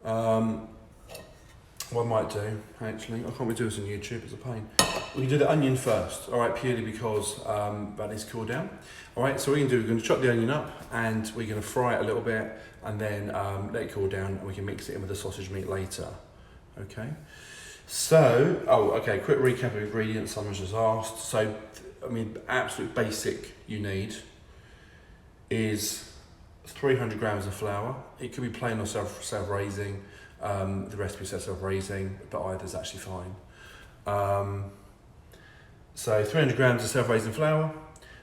What I might do, actually, I can't really do this on YouTube, it's a pain. We can do the onion first, all right, purely because that needs to cool down. All right, so what we can do, we're going to chop the onion up and we're going to fry it a little bit and then let it cool down and we can mix it in with the sausage meat later. Okay, so, okay, quick recap of ingredients someone just asked. So, I mean, absolute basic you need is 300 grams of flour. It could be plain or self-raising. The recipe says self-raising, but either's actually fine. So 300 grams of self-raising flour,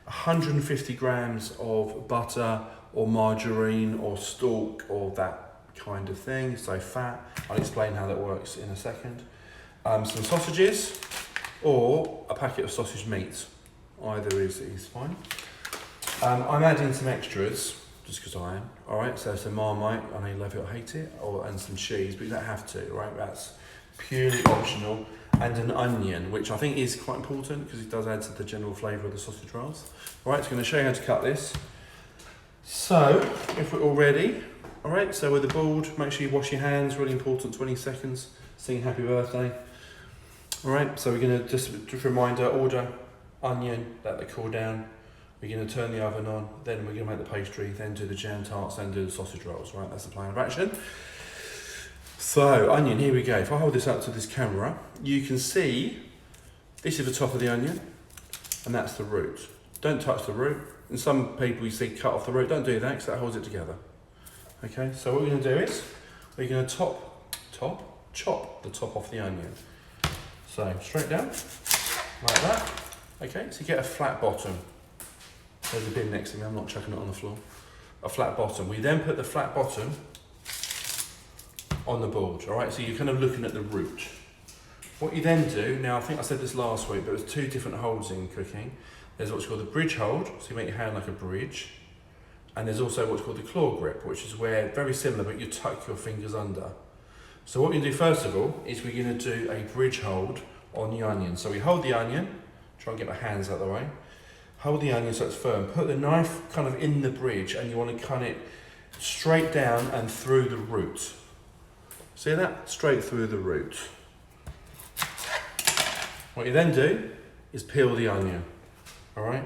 150 grams of butter or margarine or stalk or that kind of thing, so fat. I'll explain how that works in a second. Some sausages or a packet of sausage meat. Either is fine. I'm adding some extras, just because I am. All right, so some Marmite, I know you love it or hate it, and some cheese, but you don't have to, right? That's purely optional. And an onion, which I think is quite important because it does add to the general flavour of the sausage rolls. All right, so I'm going to show you how to cut this. So, if we're all ready, all right, so with the board, make sure you wash your hands, really important, 20 seconds, sing happy birthday. All right, so we're going to, just a reminder, order onion, let it cool down. We're going to turn the oven on, then we're going to make the pastry, then do the jam tarts, then do the sausage rolls, right? That's the plan of action. So, onion, here we go. If I hold this up to this camera, you can see this is the top of the onion, and that's the root. Don't touch the root. And some people you see cut off the root, don't do that because that holds it together. Okay, so what we're going to do is, we're going to chop the top off the onion. So, straight down, like that. Okay, so you get a flat bottom. There's a bin next to me, I'm not chucking it on the floor. A flat bottom. We then put the flat bottom on the board, all right? So you're kind of looking at the root. What you then do, now I think I said this last week, but there's two different holds in cooking. There's what's called the bridge hold, so you make your hand like a bridge. And there's also what's called the claw grip, which is where, very similar, but you tuck your fingers under. So what we're gonna do first of all, is we're gonna do a bridge hold on the onion. So we hold the onion, try and get my hands out of the way. Hold the onion so it's firm. Put the knife kind of in the bridge and you want to cut it straight down and through the root. See that? Straight through the root. What you then do is peel the onion, all right?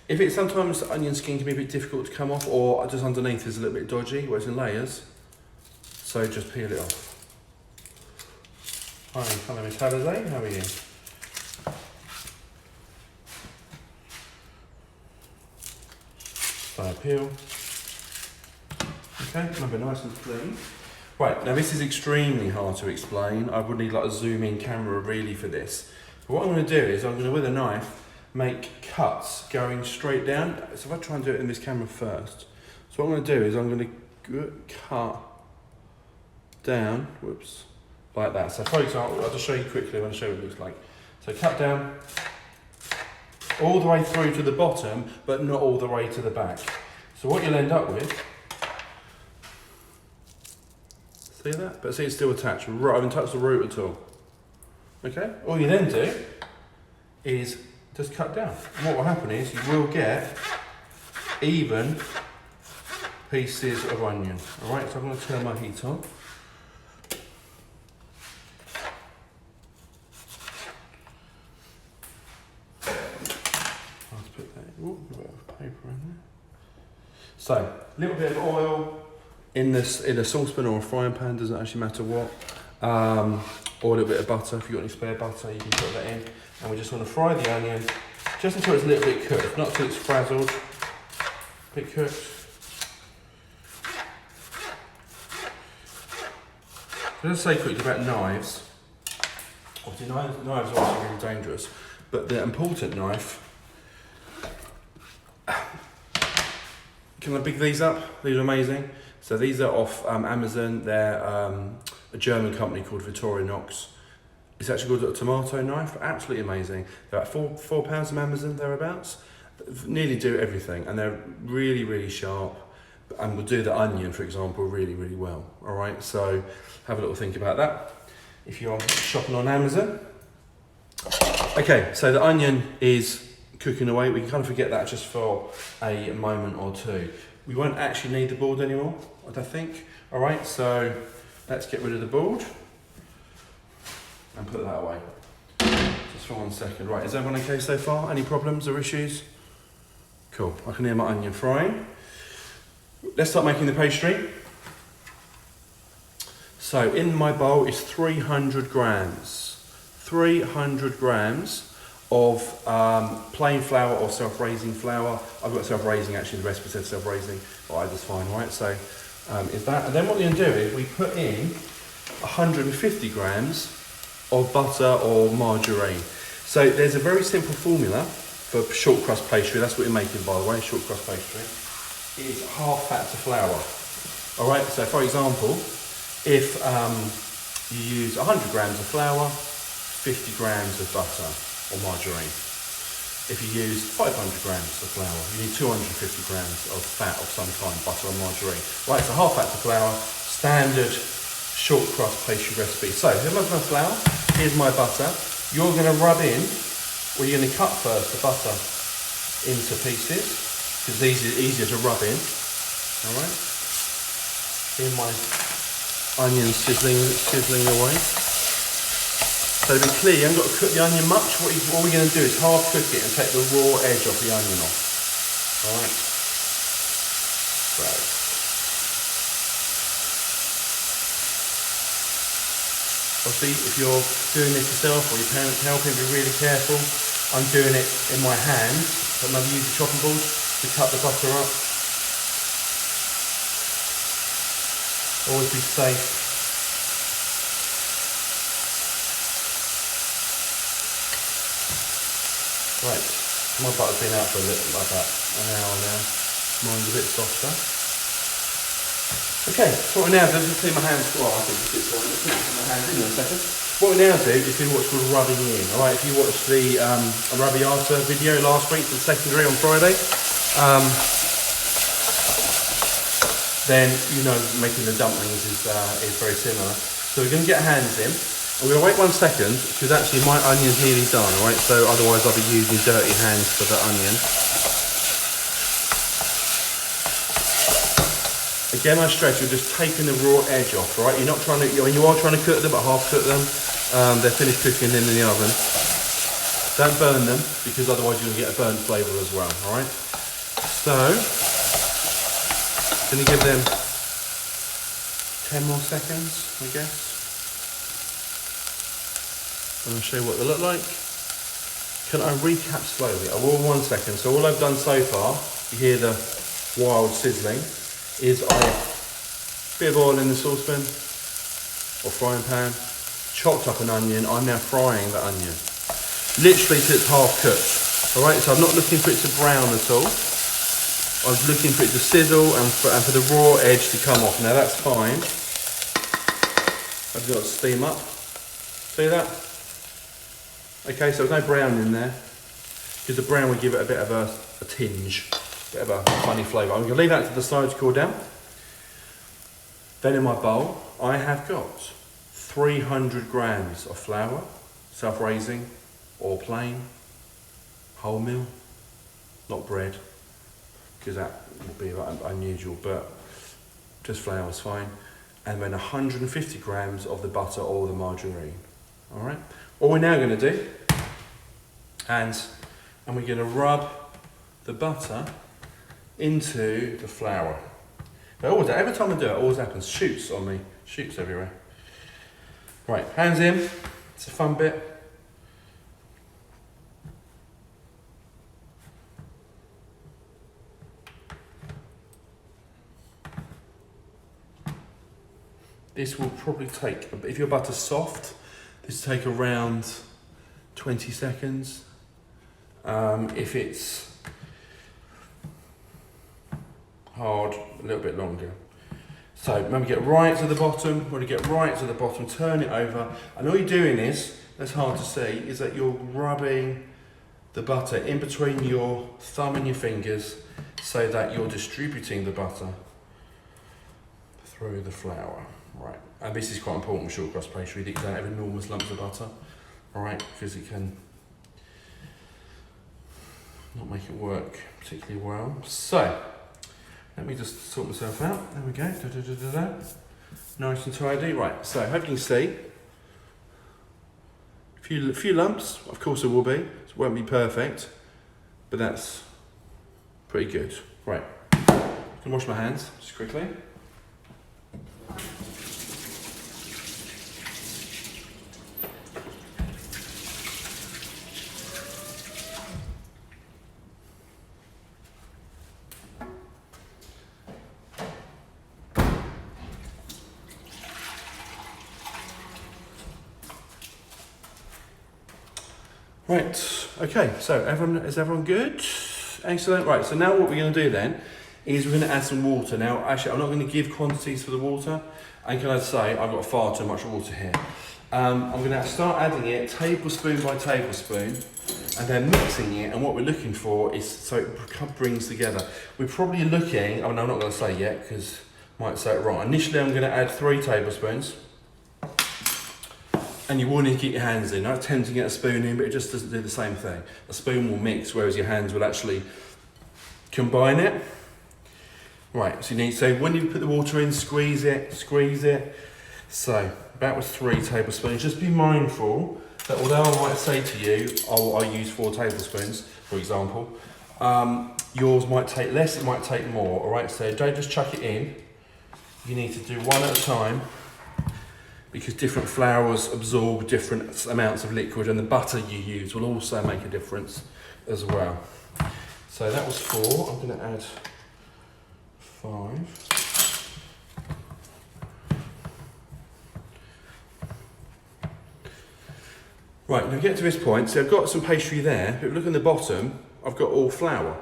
If it's sometimes the onion skin can be a bit difficult to come off or just underneath is a little bit dodgy, where it's in layers, so just peel it off. Hi, hello Miss Halliday, how are you? So peel. Okay, remember nice and clean. Right, now this is extremely hard to explain. I would need like a zoom in camera really for this. But what I'm going to do is I'm going to, with a knife, make cuts going straight down. So if I try and do it in this camera first. So what I'm going to do is I'm going to cut down, whoops, like that. So for example, I'll just show you quickly, I want to show you what it looks like. So cut down, all the way through to the bottom, but not all the way to the back. So what you'll end up with, see that? But see it's still attached, right, I haven't touched the root at all. Okay, all you then do is just cut down. And what will happen is you will get even pieces of onion. All right, so I'm going to turn my heat on. Ooh, a bit of paper in there. So, a little bit of oil in a saucepan or a frying pan, doesn't actually matter what. Or a little bit of butter, if you've got any spare butter, you can put that in. And we just want to fry the onion just until it's a little bit cooked, not until it's frazzled. A bit cooked. Let's say quickly about knives. Obviously, knives are also really dangerous, but the important knife. Can I pick these up? These are amazing. So these are off Amazon. They're a German company called Victorinox. It's actually called a tomato knife. Absolutely amazing. They're at £4 from Amazon, thereabouts. Nearly do everything, and they're really, really sharp. And will do the onion, for example, really, really well. All right, so have a little think about that if you're shopping on Amazon. Okay, so the onion is cooking away. We can kind of forget that just for a moment or two. We won't actually need the board anymore, I don't think. All right, so let's get rid of the board and put that away. Just for 1 second. Right, is everyone okay so far? Any problems or issues? Cool, I can hear my onion frying. Let's start making the pastry. So in my bowl is 300 grams. 300 grams of plain flour or self-raising flour. I've got self-raising actually, the recipe says self-raising, but either's fine, right? So is that, and then what we're gonna do is we put in 150 grams of butter or margarine. So there's a very simple formula for short crust pastry. That's what we're making, by the way, short crust pastry. Is half fat to flour. All right, so for example, if you use 100 grams of flour, 50 grams of butter or margarine. If you use 500 grams of flour, you need 250 grams of fat of some kind, butter or margarine. Right, so half fat to flour, standard short crust pastry recipe. So here's my flour, here's my butter. You're gonna rub in, or you're gonna cut first the butter into pieces, because it's easier to rub in. All right. Here my onions sizzling away. So to be clear, you haven't got to cook the onion much. What we're going to do is half cook it and take the raw edge off the onion off. All right. Right. Obviously, if you're doing this yourself or your parents helping, be really careful. I'm doing it in my hand, but maybe use a chopping board to cut the butter up. Always be safe. Right, my butter's been out for a little, like about an hour now. Mine's a bit softer. Okay, so what we now do is clean my hands. Well, I think it's fine. Let's clean my hands in a second. What we now do is do what's called rubbing in. All right, if you watched the arrabbiata video last week for the secondary on Friday, then you know making the dumplings is very similar. So we're going to get our hands in. I'm going to wait 1 second because actually my onion's nearly done, alright? So otherwise I'll be using dirty hands for the onion. Again, I stress you're just taking the raw edge off, right? You're not trying to, you are trying to cook them, but half cook them. They're finished cooking in the oven. Don't burn them because otherwise you're going to get a burnt flavour as well, alright? So, going to give them 10 more seconds, I guess. And I'll show you what they look like. Can I recap slowly? I will 1 second. So all I've done so far, you hear the wild sizzling, is bit of oil in the saucepan or frying pan, chopped up an onion. I'm now frying the onion. Literally till it's half cooked. All right, so I'm not looking for it to brown at all. I'm looking for it to sizzle and for the raw edge to come off. Now that's fine. I've got to steam up. See that? Okay, so there's no brown in there because the brown would give it a bit of a tinge, a bit of a funny flavour. I'm going to leave that to the side to cool down. Then in my bowl, I have got 300 grams of flour, self-raising or plain, wholemeal, not bread, because that would be unusual, but just flour is fine. And then 150 grams of the butter or the margarine. All right. What we're now going to do, and we're going to rub the butter into the flour. Now, every time I do it, it always happens. Shoots on me, shoots everywhere. Right, hands in. It's a fun bit. This will probably take, if your butter's soft, this will take around 20 seconds. If it's hard, a little bit longer. So remember, get right to the bottom. When you get right to the bottom, turn it over. And all you're doing is, that's hard to see, is that you're rubbing the butter in between your thumb and your fingers so that you're distributing the butter through the flour. Right, and this is quite important with short crust pastry, that you don't have enormous lumps of butter, alright, because it can not make it work particularly well. So, let me just sort myself out. There we go. Nice and tidy. Right, so hope you can see. A few lumps, of course there will be. It won't be perfect, but that's pretty good. Right, I'm gonna wash my hands just quickly. Right, okay, so is everyone good? Excellent, right, so now what we're going to do then is we're going to add some water. Now, actually, I'm not going to give quantities for the water, and can I say, I've got far too much water here. I'm going to start adding it tablespoon by tablespoon, and then mixing it, and what we're looking for is so it brings together. We're probably looking, I'm not going to say yet, because I might say it wrong. Initially, I'm going to add 3 tablespoons. And you will need to get your hands in. I tend to get a spoon in, but it just doesn't do the same thing. A spoon will mix, whereas your hands will actually combine it. Right, so when you put the water in, squeeze it. So, about with 3 tablespoons. Just be mindful that although I might say to you, I use 4 tablespoons, for example, yours might take less, it might take more, all right? So don't just chuck it in. You need to do one at a time, because different flours absorb different amounts of liquid, and the butter you use will also make a difference as well. So that was 4, I'm gonna add 5. Right, now get to this point, so I've got some pastry there, but look on the bottom, I've got all flour.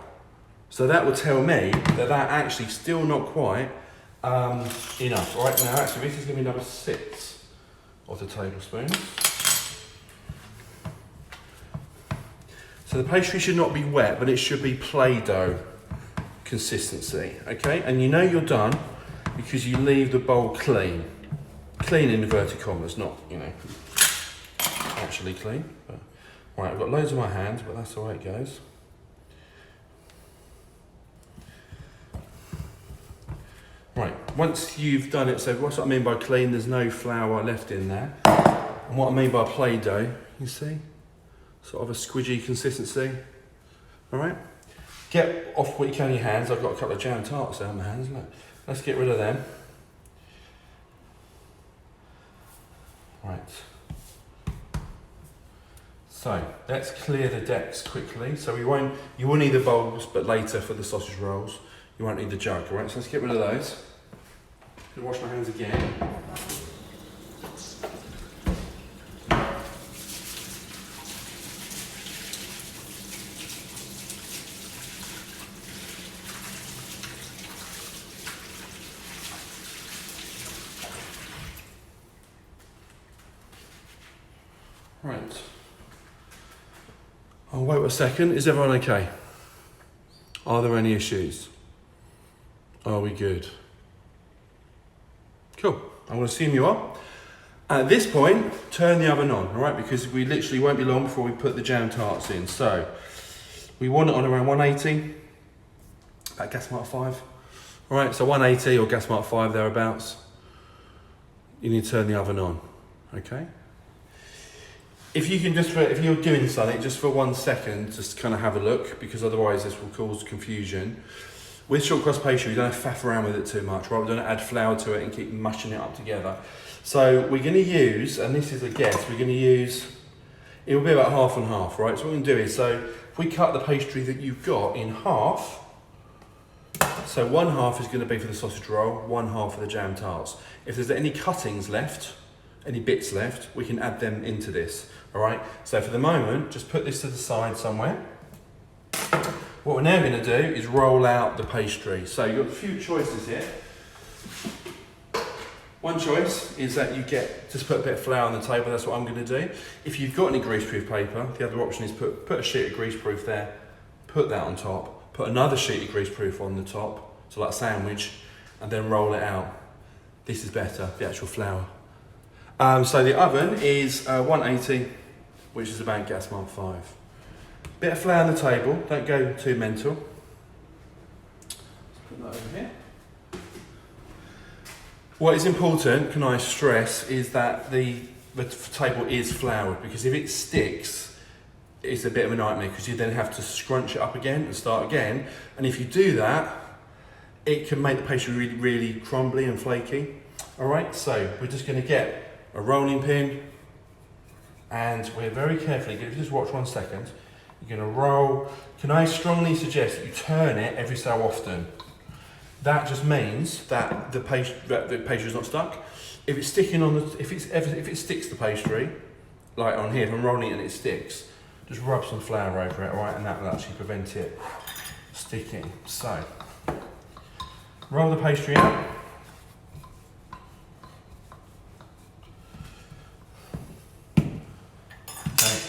So that will tell me that actually still not quite enough. All right, now actually this is gonna be number 6. Of the tablespoons. So the pastry should not be wet, but it should be Play-Doh consistency, okay? And you know you're done because you leave the bowl clean. Clean in inverted commas, not, actually clean. But, right, I've got loads on my hands, but that's the way it goes. Right, once you've done it, so what's what I mean by clean, there's no flour left in there. And what I mean by Play-Doh, you see? Sort of a squidgy consistency. All right? Get off what you can in your hands. I've got a couple of jam tarts there on my hands, look. Let's get rid of them. Right. So, let's clear the decks quickly. So you will need the bowls, but later for the sausage rolls. You won't need the jug, all right? So let's get rid of those. I'm gonna wash my hands again. Right. I'll wait a second. Is everyone okay? Are there any issues? Are we good? Cool, I'm gonna assume you are. At this point, turn the oven on, all right? Because we literally won't be long before we put the jam tarts in. So, we want it on around 180, about gas mark 5. All right, so 180 or gas mark 5, thereabouts. You need to turn the oven on, okay? If you can if you're doing something, just for 1 second, just kind of have a look, because otherwise this will cause confusion. With short crust pastry, you don't have to faff around with it too much, right? We don't add flour to it and keep mushing it up together. So we're going to use, and this is a guess, we're going to use, it will be about half and half, right? So what we're going to do is, so if we cut the pastry that you've got in half, so 1/2 is going to be for the sausage roll, 1/2 for the jam tarts. If there's any cuttings left, any bits left, we can add them into this, all right? So for the moment, just put this to the side somewhere. What we're now going to do is roll out the pastry. So you've got a few choices here. One choice is that you just put a bit of flour on the table. That's what I'm going to do. If you've got any greaseproof paper, the other option is put a sheet of greaseproof there, put that on top, put another sheet of greaseproof on the top, so like a sandwich, and then roll it out. This is better, the actual flour. So the oven is 180, which is about gas mark 5. Bit of flour on the table, don't go too mental. Let's put that over here. What is important, can I stress, is that the table is floured, because if it sticks, it's a bit of a nightmare, because you then have to scrunch it up again and start again. And if you do that, it can make the pastry really, really crumbly and flaky. All right, so we're just gonna get a rolling pin, and we're very carefully, if you just watch 1 second, you're gonna roll. Can I strongly suggest that you turn it every so often? That just means that the pastry is not stuck. If it's sticking on the, if it sticks the pastry, like on here, if I'm rolling it and it sticks, just rub some flour over it, all right, and that will actually prevent it sticking. So, roll the pastry out. Okay,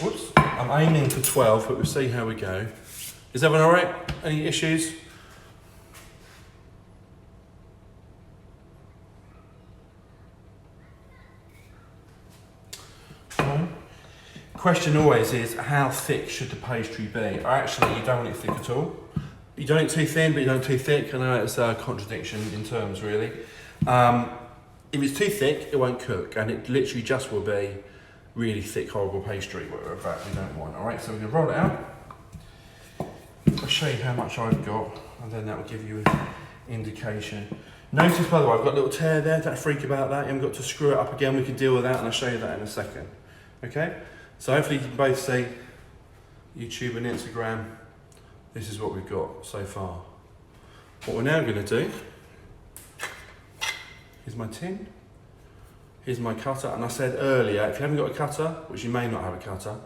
whoops, I'm aiming for 12, but we'll see how we go. Is everyone all right? Any issues? Question always is, how thick should the pastry be? Actually, you don't want it thick at all. You don't want it too thin, but you don't want it too thick. I know it's a contradiction in terms, really. If it's too thick, it won't cook, and it literally just will be really thick, horrible pastry, whatever that we don't want. All right, so we're gonna roll it out. I'll show you how much I've got, and then that will give you an indication. Notice, by the way, I've got a little tear there. Don't freak about that. You haven't got to screw it up again. We can deal with that, and I'll show you that in a second. Okay? So hopefully you can both see YouTube and Instagram. This is what we've got so far. What we're now going to do, here's my tin, here's my cutter, and I said earlier, if you haven't got a cutter, which you may not have a cutter,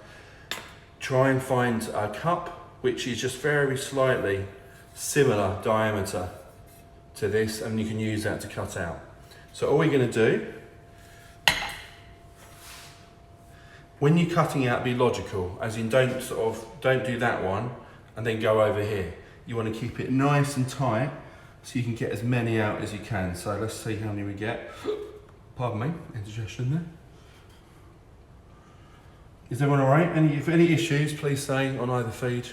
try and find a cup which is just very slightly similar diameter to this, and you can use that to cut out. So all we're going to do, when you're cutting out, be logical, as in don't do that one and then go over here. You want to keep it nice and tight so you can get as many out as you can. So let's see how many we get. Pardon me, indigestion there. Is everyone all right? If any issues, please say on either feed.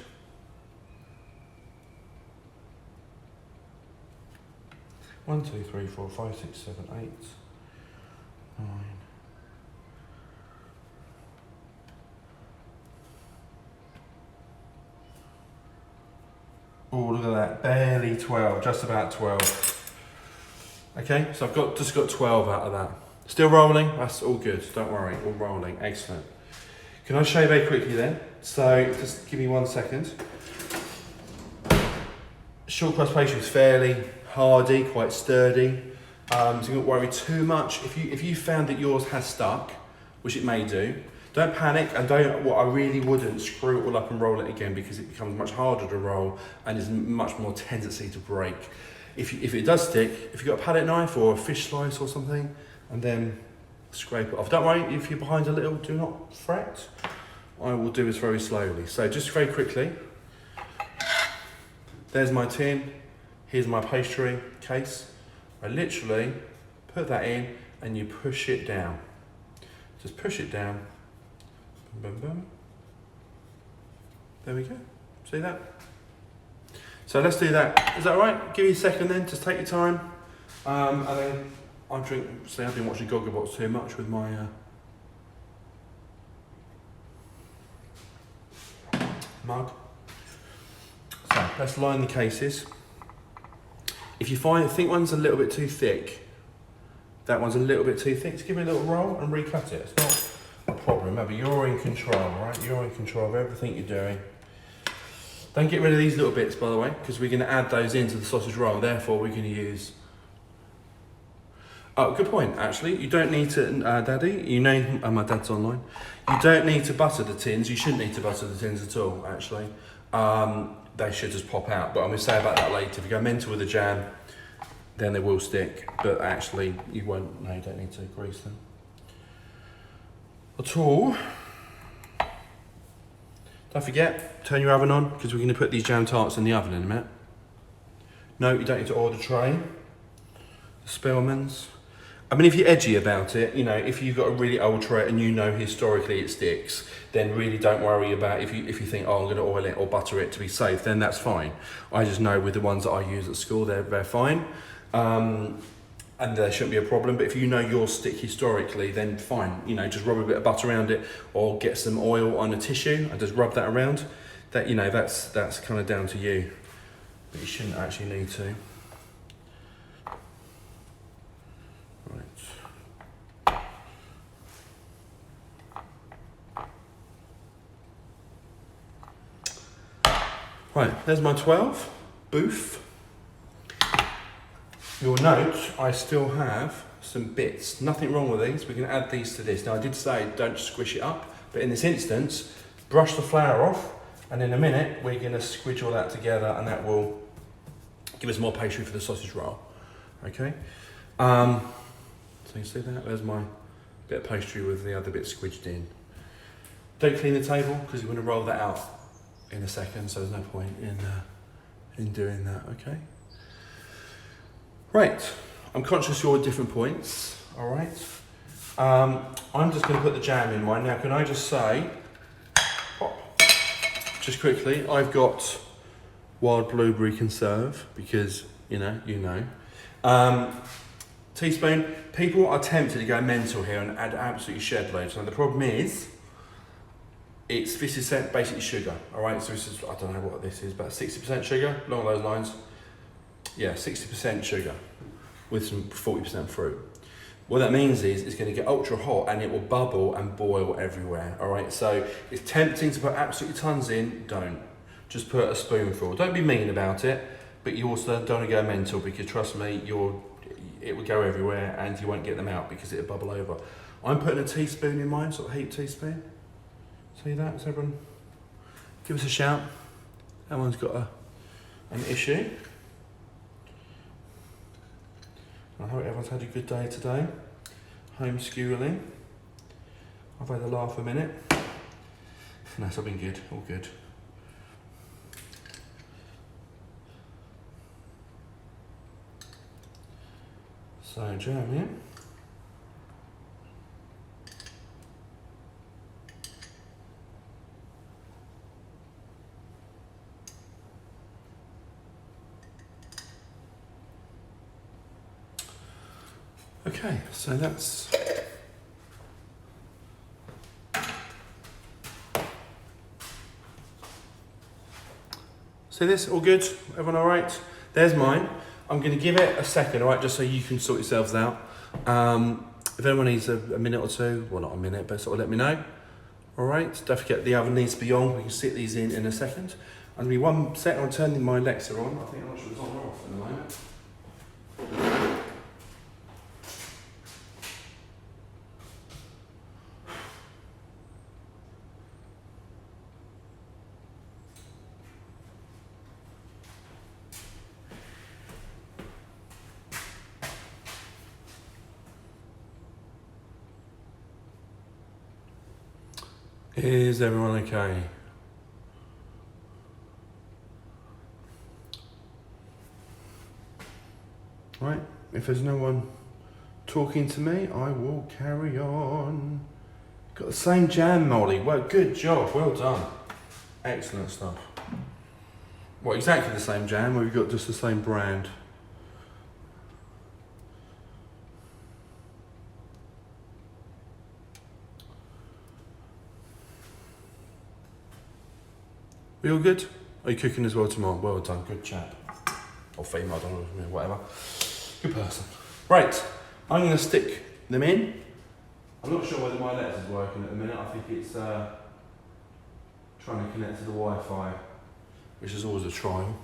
One, two, three, four, 5, 6, 7, 8, 9. Oh, look at that, barely 12, just about 12. Okay, so I've just got 12 out of that. Still rolling, that's all good, don't worry, all rolling, excellent. Can I show you very quickly then? So, just give me 1 second. Short crust pastry is fairly hardy, quite sturdy, so you don't worry too much. If you found that yours has stuck, which it may do, don't panic, and I really wouldn't screw it all up and roll it again, because it becomes much harder to roll and there's much more tendency to break. If it does stick, if you've got a palette knife or a fish slice or something, and then scrape it off. Don't worry, if you're behind a little, do not fret. I will do this very slowly. So just very quickly, there's my tin, here's my pastry case. I literally put that in and you push it down. Just push it down. Boom, boom. There we go. See that? So let's do that. Is that all right? Give you a second then, just take your time. And then I've been watching Gogglebox too much with my mug. So let's line the cases. If you think one's a little bit too thick, that one's a little bit too thick, just give it a little roll and recut it. It's not a problem. Remember, you're in control, right? You're in control of everything you're doing. Don't get rid of these little bits, by the way, because we're going to add those into the sausage roll. Therefore, we're going to use... Oh, good point, actually. You don't need to, Daddy, you know, my dad's online. You don't need to butter the tins. You shouldn't need to butter the tins at all, actually. They should just pop out, but I'm going to say about that later. If you go mental with the jam, then they will stick, but actually you won't. No, you don't need to grease them at all. Don't forget, turn your oven on, because we're going to put these jam tarts in the oven in a minute. No, you don't need to order tray. The Spellmans. I mean, if you're edgy about it, you know, if you've got a really old tray and you know historically it sticks, then really don't worry about if you think, oh, I'm going to oil it or butter it to be safe, then that's fine. I just know with the ones that I use at school, they're fine. and there shouldn't be a problem. But if you know your stick historically, then fine, you know, just rub a bit of butter around it, or get some oil on a tissue and just rub that around. That, you know, that's kind of down to you, but you shouldn't actually need to. Right. Right, there's my 12 booth. You'll note I still have some bits. Nothing wrong with these. We can add these to this. Now, I did say don't squish it up, but in this instance, brush the flour off, and in a minute we're going to squidge all that together, and that will give us more pastry for the sausage roll. Okay. So you see that? There's my bit of pastry with the other bit squidged in. Don't clean the table because you're going to roll that out in a second, so there's no point in doing that. Okay. Right, I'm conscious you're at different points, all right? I'm just going to put the jam in mine. Now, can I just say, just quickly, I've got wild blueberry conserve because, you know. Teaspoon, people are tempted to go mental here and add absolutely shed loads. Now, the problem is, this is basically sugar, all right? So this is, I don't know what this is, but 60% sugar, along those lines. Yeah, 60% sugar with some 40% fruit. What that means is it's going to get ultra hot and it will bubble and boil everywhere, all right? So it's tempting to put absolutely tons in, don't. Just put a spoonful. Don't be mean about it, but you also don't want to go mental because trust me, it will go everywhere and you won't get them out because it'll bubble over. I'm putting a teaspoon in mine, sort of heaped teaspoon. See that? So everyone, give us a shout. Everyone's got an issue. I hope everyone's had a good day today. Homeschooling. I've had a laugh a minute. No, it's all been good, all good. So, jam here. Okay, so that's see this, all good? Everyone all right? There's mine. I'm going to give it a second, all right, just so you can sort yourselves out. If anyone needs a minute or two, well, not a minute, but sort of let me know. All right, don't forget the oven needs to be on. We can sit these in a second. And be 1 second, I'm turning my Alexa on. I think I'm not sure it's on or off in a moment. Is everyone okay? Right, if there's no one talking to me, I will carry on. Got the same jam, Molly. Well, good job, well done. Excellent stuff. Well, exactly the same jam, or we've got just the same brand? We all good? Are you cooking as well tomorrow? Well done, good chap. Or female, I don't know, whatever. Good person. Right, I'm going to stick them in. I'm not sure whether my letters is working at the minute. I think it's trying to connect to the Wi-Fi, which is always a trial.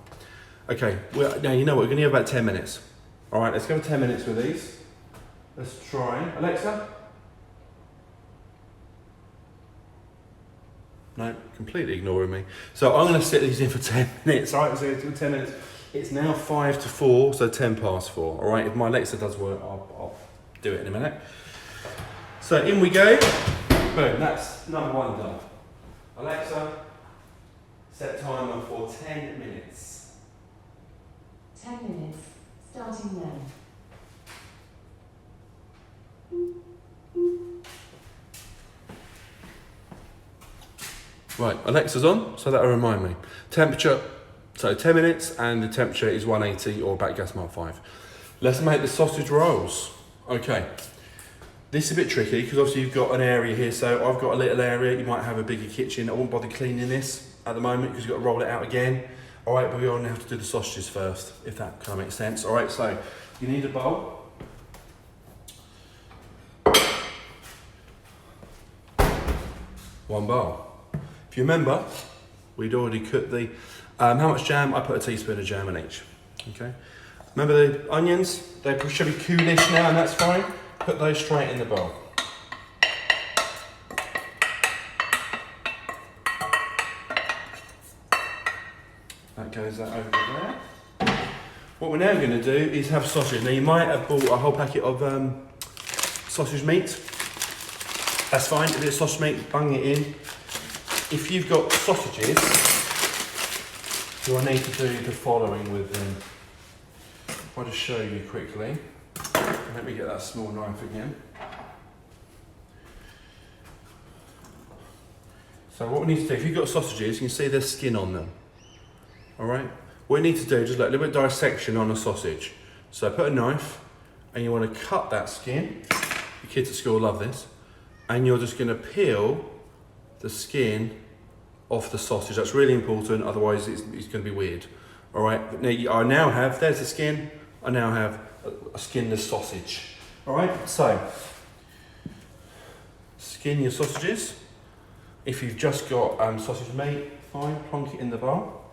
Okay, well, now you know what, we're going to have about 10 minutes. All right, let's go for 10 minutes with these. Let's try. Alexa? No, completely ignoring me. So I'm going to sit these in for 10 minutes. All right, so it's 10 minutes. It's now 5 to 4, so 10 past 4. All right, if my Alexa does work, I'll do it in a minute. So in we go. Boom, that's number 1 done. Alexa, set timer for 10 minutes. 10 minutes, starting now. Right, Alexa's on, so that'll remind me. Temperature, so 10 minutes, and the temperature is 180 or back gas mark 5. Let's make the sausage rolls. Okay. This is a bit tricky because obviously you've got an area here, so I've got a little area. You might have a bigger kitchen. I won't bother cleaning this at the moment because you've got to roll it out again. All right, but we only have to do the sausages first, if that kind of makes sense. All right, so you need a bowl. One bowl. If you remember, we'd already cooked the, how much jam? I put a teaspoon of jam in each, okay? Remember the onions? They should be coolish now and that's fine. Put those straight in the bowl. That goes that over there. What we're now going to do is have sausage. Now you might have bought a whole packet of sausage meat. That's fine. If it's sausage meat, bung it in. If you've got sausages, you'll need to do the following with them. I'll just show you quickly. Let me get that small knife again. So what we need to do, if you've got sausages, you can see there's skin on them. All right? What you need to do, just like a little bit of dissection on a sausage. So put a knife, and you want to cut that skin. Your kids at school love this. And you're just going to peel the skin off the sausage. That's really important, otherwise it's going to be weird. All right? Now, I now have, there's the skin, I now have a skinless sausage. All right, so skin your sausages. If you've just got sausage meat, fine, plonk it in the bowl.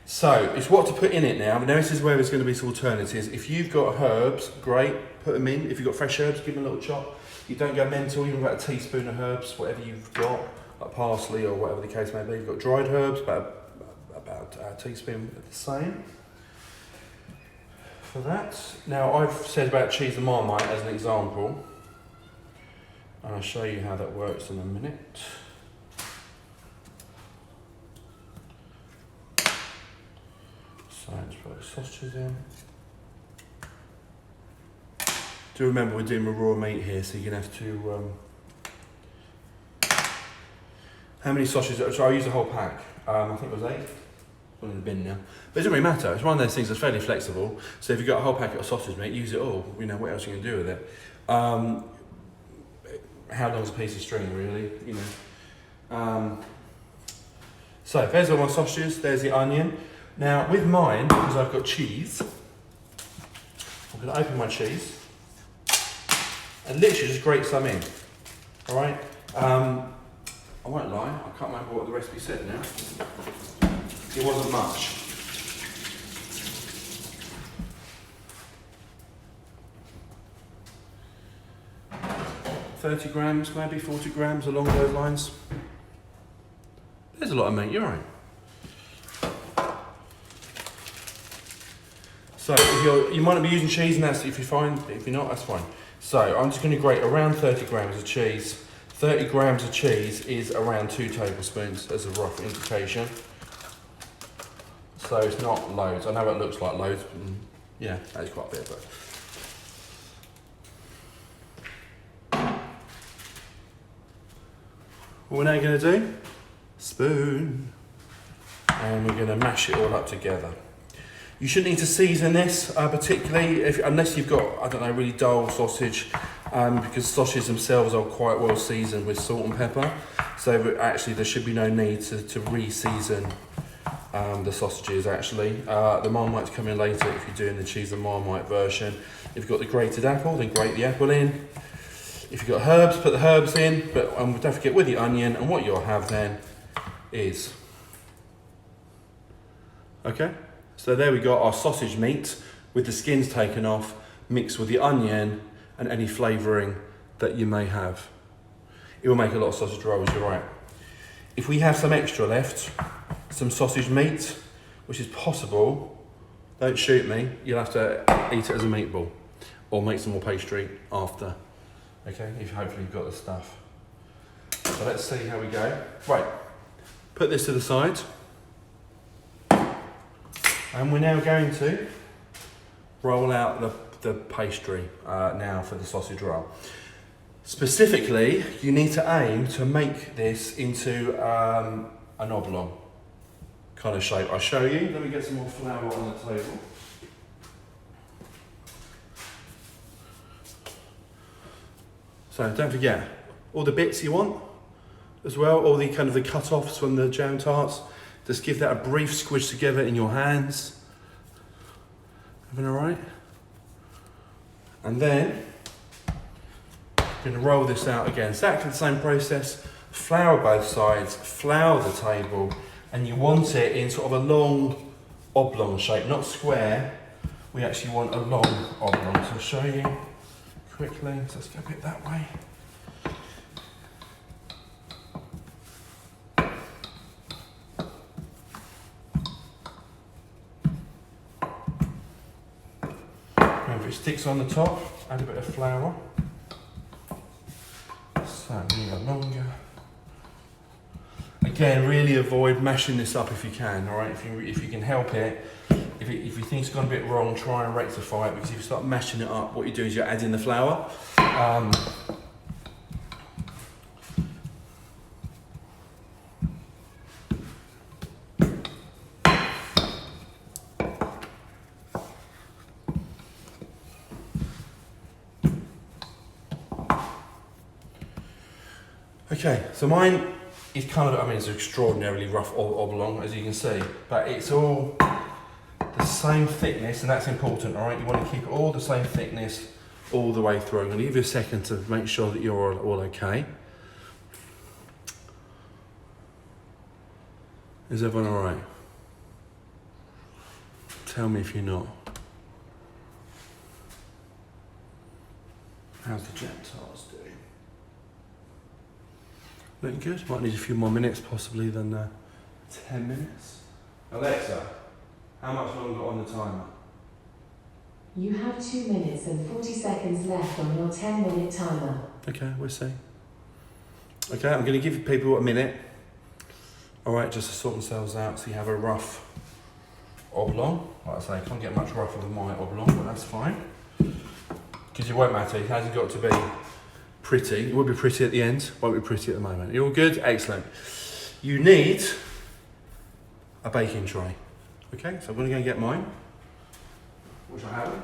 So it's what to put in it now. Now this is where there's going to be some alternatives. If you've got herbs, great, put them in. If you've got fresh herbs, give them a little chop. You don't go mental, you've got a teaspoon of herbs, whatever you've got, like parsley or whatever the case may be. You've got dried herbs, about a teaspoon of the same. For that. Now I've said about cheese and Marmite as an example, and I'll show you how that works in a minute. So let's put the sausages in. Do remember we're doing a raw meat here, so you're gonna have to. How many sausages? So I use a whole pack. I think it was 8. In the bin now. But it doesn't really matter. It's one of those things that's fairly flexible. So if you've got a whole packet of sausage meat, use it all. You know, what else are you going to do with it? How long's a piece of string, really? You know. So there's all my sausages. There's the onion. Now with mine, because I've got cheese, I'm going to open my cheese and literally just grate some in. All right. I won't lie. I can't remember what the recipe said now. It wasn't much. $30 grams, maybe 40 grams, along those lines. There's a lot of meat, you're right. So if you might not be using cheese, and that's if you're fine. If you're not, that's fine. So I'm just going to grate around 30 grams of cheese. 30 grams of cheese is around 2 tablespoons as a rough indication. So it's not loads. I know it looks like loads. Yeah, that's quite a bit, but. What we're now going to do, spoon, and we're going to mash it all up together. You shouldn't need to season this, particularly unless you've got, I don't know, really dull sausage, because sausages themselves are quite well seasoned with salt and pepper. So actually there should be no need to re-season the sausages actually. The Marmite's coming later if you're doing the cheese and Marmite version. If you've got the grated apple, then grate the apple in. If you've got herbs, put the herbs in, but don't forget with the onion, and what you'll have then is, okay? So there we got our sausage meat with the skins taken off, mixed with the onion and any flavouring that you may have. It will make a lot of sausage rolls, you're right. If we have some extra left, some sausage meat, which is possible, don't shoot me, you'll have to eat it as a meatball or make some more pastry after. Okay, if hopefully you've got the stuff. So let's see how we go. Right, put this to the side. And we're now going to roll out the pastry now for the sausage roll. Specifically, you need to aim to make this into an oblong kind of shape. I'll show you. Let me get some more flour on the table. So don't forget, all the bits you want as well, all the kind of the cut-offs from the jam tarts, just give that a brief squish together in your hands. Everything all right? And then, I'm going to roll this out again. Exactly the same process. Flour both sides, flour the table, and you want it in sort of a long oblong shape, not square. We actually want a long oblong. So I'll show you quickly. So let's go a bit that way. Remember, it sticks on the top. Add a bit of flour. So a longer. Again, really avoid mashing this up if you can. All right, if you can help it. If you think it's gone a bit wrong, try and rectify it, because if you start mashing it up, what you do is you're adding the flour. Okay, so mine is kind of, I mean, it's extraordinarily rough oblong, as you can see, but it's all the same thickness, and that's important, all right? You want to keep it all the same thickness all the way through. I'm going to give you a second to make sure that you're all okay. Is everyone all right? Tell me if you're not. How's the jam tarts doing? Looking good. Might need a few more minutes possibly than 10 minutes. Alexa, how much longer on the timer? You have 2 minutes and 40 seconds left on your 10-minute timer. Okay, we'll see. Okay, I'm going to give people a minute. All right, just to sort themselves out so you have a rough oblong. Like I say, I can't get much rougher than my oblong, but that's fine. Because it won't matter, it hasn't got to be pretty. It will be pretty at the end, won't be pretty at the moment. You all good? Excellent. You need a baking tray. Okay, so I'm going to go and get mine, which I haven't.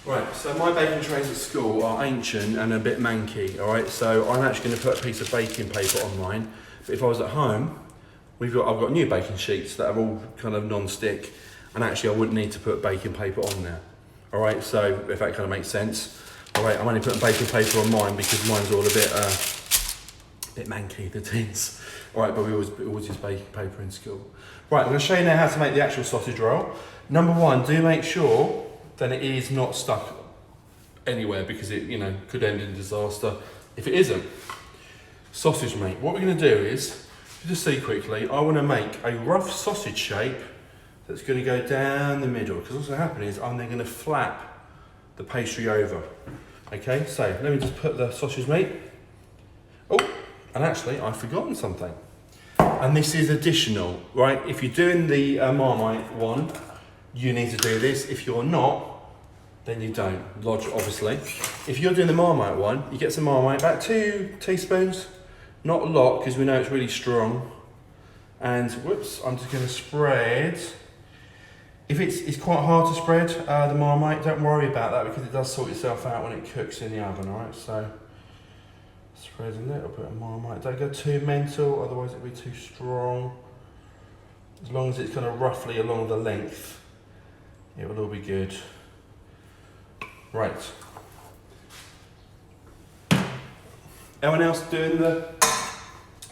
Right, so my baking trays at school are ancient and a bit manky, all right? So I'm actually going to put a piece of baking paper on mine. But if I was at home, I've got new baking sheets that are all kind of non-stick, and actually I wouldn't need to put baking paper on there. All right, so if that kind of makes sense. All right, I'm only putting baking paper on mine because mine's all a bit manky, the tins. All right, but we always use baking paper in school. Right, I'm going to show you now how to make the actual sausage roll. Number one, do make sure that it is not stuck anywhere, because it, could end in disaster if it isn't. Sausage meat. What we're going to do is, just see quickly, I want to make a rough sausage shape that's going to go down the middle, because what's going to happen is I'm then going to flap the pastry over. Okay, so let me just put the sausage meat. Oh, and actually I've forgotten something. And this is additional, right? If you're doing the Marmite one, you need to do this. If you're not, then you don't. Obviously. If you're doing the Marmite one, you get some Marmite, about 2 teaspoons. Not a lot, because we know it's really strong. And whoops, I'm just going to spread. If it's quite hard to spread the Marmite, don't worry about that, because it does sort itself out when it cooks in the oven, alright? So spread a little bit of Marmite. Don't go too mental, otherwise it'll be too strong. As long as it's kind of roughly along the length, it will all be good. Right. Anyone else doing the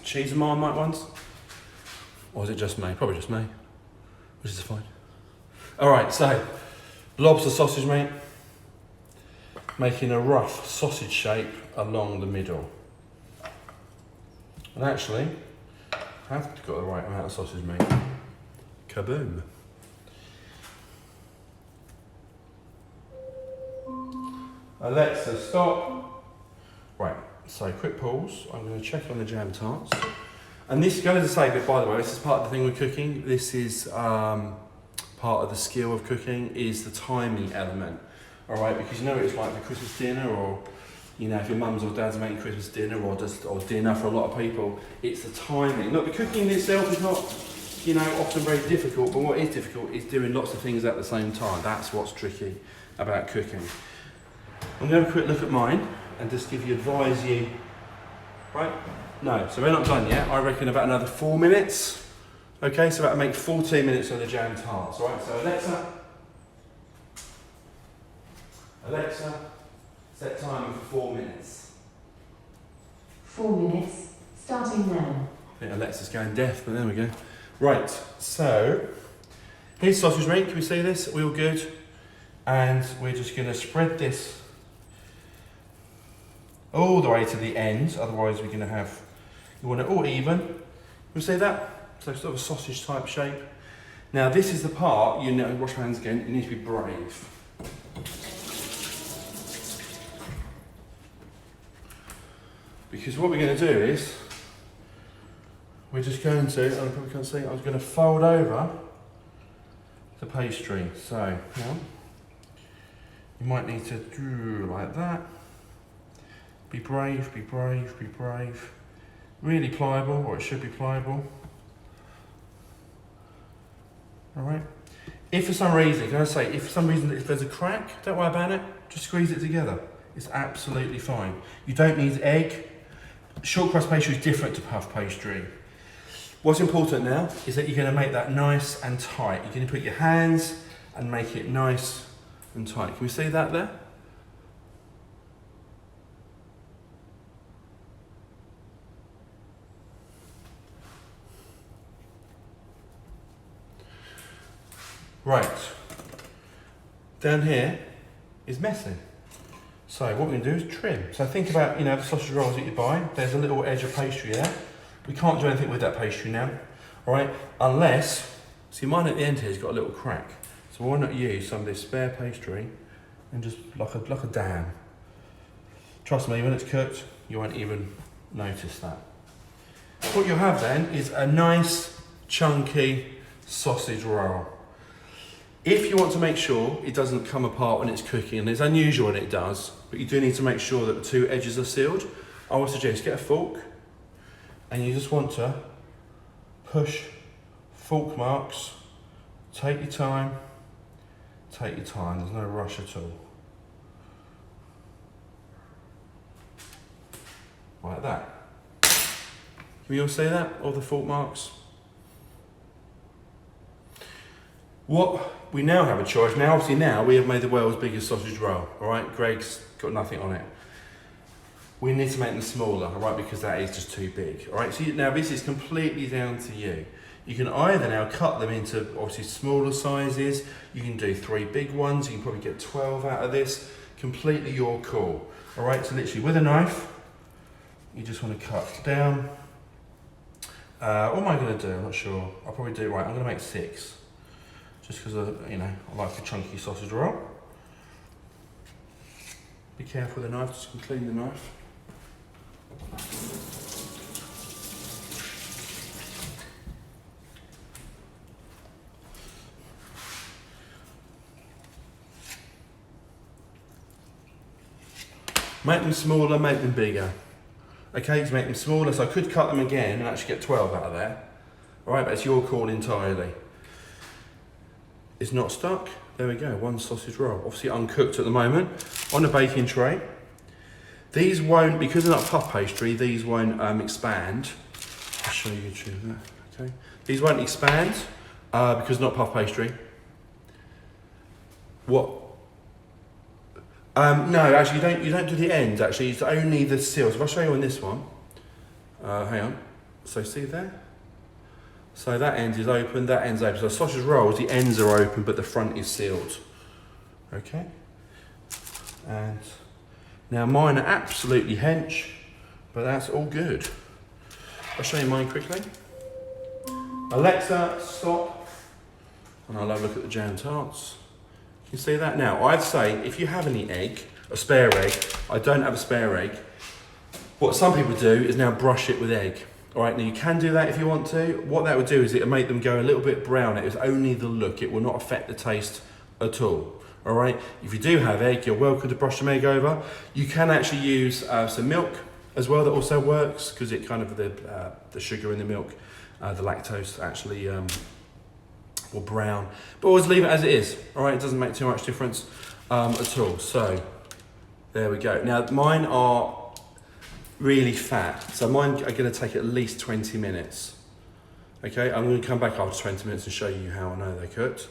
cheese and Marmite ones? Or is it just me? Probably just me, which is fine. All right, so lobster sausage meat, making a rough sausage shape along the middle. And actually, I've got the right amount of sausage meat. Kaboom. Alexa, stop. Right, so quick pause. I'm going to check on the jam tarts. And this goes to say, but by the way, this is part of the thing with cooking. This is part of the skill of cooking, is the timing element. All right, because you know what it's like for Christmas dinner, or you know, if your mums or dads are making Christmas dinner or dinner for a lot of people, it's the timing. Look, the cooking itself is not, you know, often very difficult, but what is difficult is doing lots of things at the same time. That's what's tricky about cooking. I'm going to have a quick look at mine and just advise you, right? No, so we're not done yet. I reckon about another 4 minutes. Okay, so that'll make 14 minutes of the jam tarts, right? So Alexa, set timer for 4 minutes. 4 minutes, starting now. I think Alexa's going deaf, but there we go. Right, so here's sausage meat. Can we see this? Are we all good? And we're just going to spread this all the way to the end, otherwise we're going to have, you want it all even. Can we see that? So sort of a sausage type shape. Now this is the part, you know, wash my hands again, you need to be brave. Because what we're going to do is, we're just going to, I probably can't see, I was going to fold over the pastry. So, now, you might need to do like that. Be brave, be brave, be brave. Really pliable, or it should be pliable. Alright. If for some reason, can I say, if there's a crack, don't worry about it. Just squeeze it together. It's absolutely fine. You don't need egg. Short crust pastry is different to puff pastry. What's important now is that you're going to make that nice and tight. You're going to put your hands and make it nice and tight. Can we see that there? Right, down here is messy. So what we're going to do is trim. So think about, you know, the sausage rolls that you buy. There's a little edge of pastry there. We can't do anything with that pastry now, all right? Unless, see mine at the end here has got a little crack. So why not use some of this spare pastry and just like a dam. Trust me, when it's cooked, you won't even notice that. What you'll have then is a nice, chunky sausage roll. If you want to make sure it doesn't come apart when it's cooking, and it's unusual when it does, but you do need to make sure that the two edges are sealed, I would suggest get a fork, and you just want to push fork marks, take your time, there's no rush at all. Like that. Can we all see that, all the fork marks? What we now have a choice. Now, obviously, now we have made the world's biggest sausage roll. All right, Greg's got nothing on it. We need to make them smaller, all right, because that is just too big. All right, so now this is completely down to you. You can either now cut them into obviously smaller sizes. You can do 3 big ones. You can probably get 12 out of this. Completely your call. All right, so literally with a knife, you just want to cut down. What am I going to do? I'm not sure. I'll probably do right. I'm going to make 6. Just because, you know, I like a chunky sausage roll. Be careful with the knife, just clean the knife. Make them smaller, make them bigger. Okay, to make them smaller, so I could cut them again and actually get 12 out of there. All right, but it's your call entirely. It's not stuck. There we go, 1 sausage roll. Obviously uncooked at the moment, on a baking tray. These won't, because they're not puff pastry, these won't expand. I'll show you that, okay? These won't expand because they're not puff pastry. What? No, actually you don't do the ends, actually, it's only the seals. If I show you on this one, hang on, so see there? So that end is open, that end's open. So sausage rolls, the ends are open, but the front is sealed. Okay? And now mine are absolutely hench, but that's all good. I'll show you mine quickly. Alexa, stop. And I'll have a look at the jam tarts. You see that? Now, I'd say if you have any egg, a spare egg, I don't have a spare egg, what some people do is now brush it with egg. All right, now you can do that if you want to. What that would do is it would make them go a little bit brown. It is only the look. It will not affect the taste at all. All right, if you do have egg, you're welcome to brush some egg over. You can actually use some milk as well, that also works, because it kind of, the sugar in the milk, the lactose actually will brown. But always leave it as it is, all right? It doesn't make too much difference at all. So there we go. Now mine are really fat, so mine are gonna take at least 20 minutes. Okay, I'm gonna come back after 20 minutes and show you how I know they're cooked.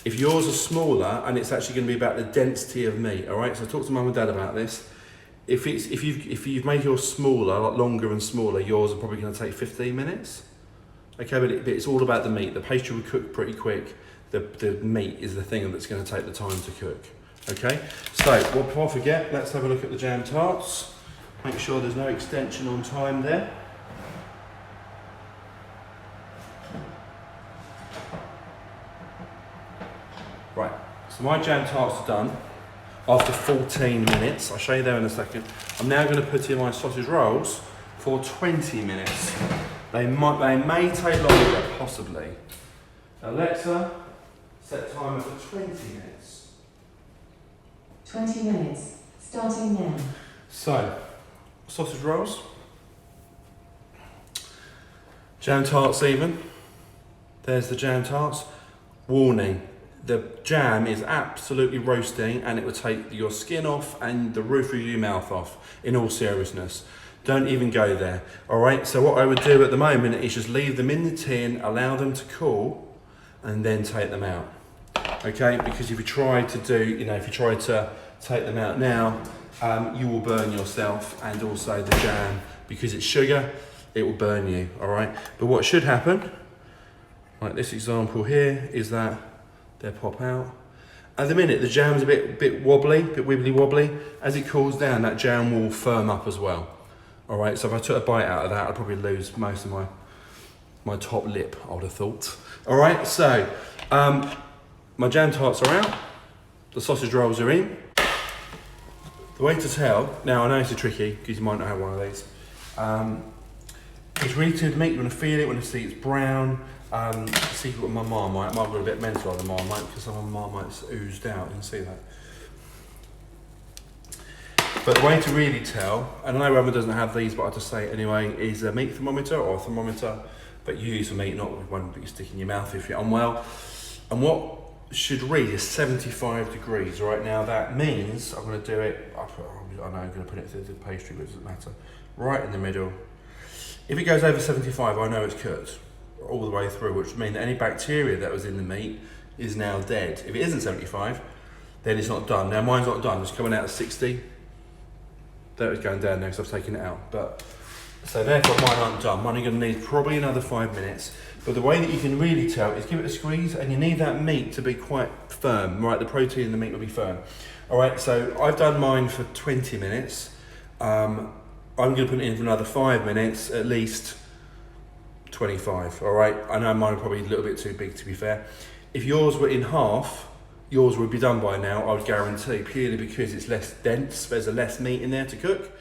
If yours are smaller, and it's actually going to be about the density of meat, all right? So talk to mum and dad about this. If you've made yours smaller, like longer and smaller, yours are probably going to take 15 minutes. Okay, but it's all about the meat. The pastry will cook pretty quick. The meat is the thing that's going to take the time to cook. Okay, so before I forget, let's have a look at the jam tarts. Make sure there's no extension on time there. Right, so my jam tarts are done after 14 minutes. I'll show you there in a second. I'm now going to put in my sausage rolls for 20 minutes. They may take longer, possibly. Alexa, set timer for 20 minutes. 20 minutes, starting now. So, sausage rolls. Jam tarts even. There's the jam tarts. Warning. The jam is absolutely roasting and it will take your skin off and the roof of your mouth off, in all seriousness. Don't even go there, all right? So what I would do at the moment is just leave them in the tin, allow them to cool, and then take them out, okay? Because if you try to take them out now, you will burn yourself, and also the jam, because it's sugar, it will burn you, all right? But what should happen, like this example here, is that they pop out. At the minute, the jam's a bit wobbly, bit wibbly wobbly. As it cools down, that jam will firm up as well. All right, so if I took a bite out of that, I'd probably lose most of my top lip, I would have thought. All right, so my jam tarts are out. The sausage rolls are in. The way to tell, now I know it's tricky, because you might not have one of these. It's really to meat, you want to feel it, you want to see it's brown. See what my Marmite, might be a bit mental on the Marmite, because some of my Marmite's oozed out, you can see that. But the way to really tell, and I know Rama doesn't have these, but I'll just say it anyway, is a meat thermometer or a thermometer, but you use a meat, not one that you stick in your mouth if you're unwell. And what should read is 75 degrees. Right now that means, I'm going to do it, I know I'm going to put it through the pastry, but it doesn't matter. Right in the middle. If it goes over 75, I know it's cooked all the way through, which means that any bacteria that was in the meat is now dead. If it isn't 75, then it's not done. Now mine's not done, it's coming out at 60. That was going down there because I've taken it out. But so therefore mine aren't done. Mine are going to need probably another 5 minutes. But the way that you can really tell is give it a squeeze, and you need that meat to be quite firm, right? The protein in the meat will be firm. All right, so I've done mine for 20 minutes. I'm going to put it in for another 5 minutes, at least 25, all right? I know mine are probably a little bit too big, to be fair. If yours were in half, yours would be done by now, I would guarantee, purely because it's less dense, there's less meat in there to cook.